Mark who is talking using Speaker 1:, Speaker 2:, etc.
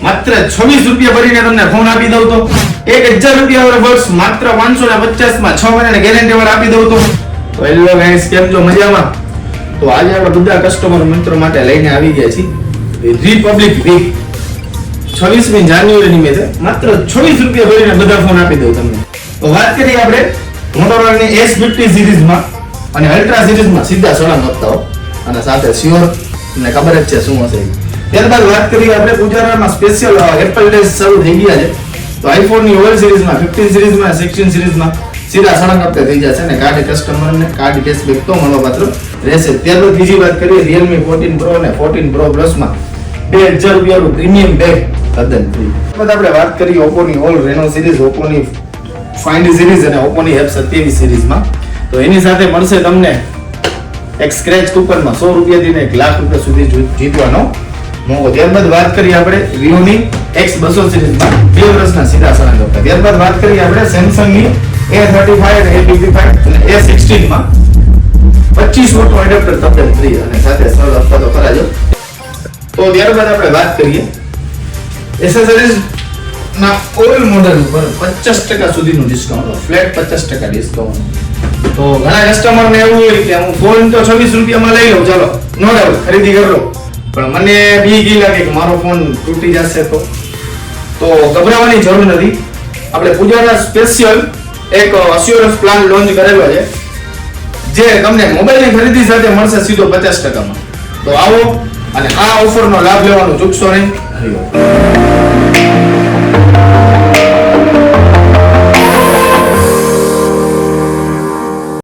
Speaker 1: માત્ર 26 રૂપિયા ભરીને તમને ફોન આપી દઉં તો 1000 રૂપિયા વાળો બસ માત્ર 550 માં 6 મહિનાની ગેરંટી વાળો આપી દઉં તો હેલો ગાઈસ, કેમ છો? મજામાં? તો આજે આપણે બધા કસ્ટમર મિત્રો માટે લઈને આવી ગયા છીએ રિપબ્લિક વીક 26મી જાન્યુઆરી નિમિત્તે માત્ર 26 રૂપિયા ભરીને બધા ફોન આપી દઉં તમને. તો વાત કરીએ આપણે મોટોરોલાની S50 સિરીઝમાં અને અલ્ટ્રા સિરીઝમાં સીધા સળંગ હપ્તાઓ અને સાથે શ્યોર ને ખબર જ છે શું હશે. ત્યારબાદ વાત કરીએ આપણે ગુજરાતમાં સ્પેશિયલ એપલ ડેઝ શરૂ થઈ ગયા છે. તો આઈફોન ની ઓલ સિરીઝમાં 15 સિરીઝમાં 16 સિરીઝમાં સીધા સળંગ હપ્તે થઈ જશે ને કાર્ડ કસ્ટમરને કાર્ડ કેશબેક તો મળવાપાત્ર રહેશે. ત્યારબાદ બીજી વાત કરીએ Realme 14 Pro અને 14 Pro Plus માં 2000 રૂપિયાનું પ્રીમિયમ બેગ તદ્દન ફ્રી. ત્યારબાદ આપણે વાત કરીએ Oppo ની ઓલ Reno સિરીઝ, Oppo ની Find સિરીઝ અને Oppo ની F27 સિરીઝમાં. તો એની સાથે મળશે તમને એક સ્ક્રેચ કૂપનમાં 100 રૂપિયાથી ને 1 લાખ રૂપિયા સુધી જીતવાનો મોકો. ત્યારબાદ વાત કરીએ આપણે Vivo ની X200 સિરીઝમાં 2 વર્ષના સીધા સળંગ હપ્તા. ત્યારબાદ વાત કરીએ આપણે Samsung ની A35 અને A55 અને A16 માં 25 વોટનું એડેપ્ટર તદ્દન ફ્રી અને સાથે સરળ હપ્તા તો ખરા જ. તો ત્યારબાદ આપણે વાત કરીએ એસેસરીઝ ના ઓલ મોડેલ ઉપર 50% સુધીનું ડિસ્કાઉન્ટ, ફ્લેટ 50% ડિસ્કાઉન્ટ. તો ઘણા કસ્ટમર ને એવું હોય કે હું ફોન તો 26 રૂપિયામાં લઈ લઉં, ચાલો નો ડાઉટ ખરીદી કરી લો, પણ મને બીક લાગે કે મારો ફોન તૂટી જશે તો ગભરાવાની જરૂર નથી. આપણે પૂજાના સ્પેશિયલ એક અસ્યોરન્સ પ્લાન લોન્ચ કરેલો છે જે તમને મોબાઈલની ખરીદી સાથે મળશે સીધો 50%માં. તો આવો અને આ ઓફરનો લાભ લેવાનું ચૂકશો નહીં.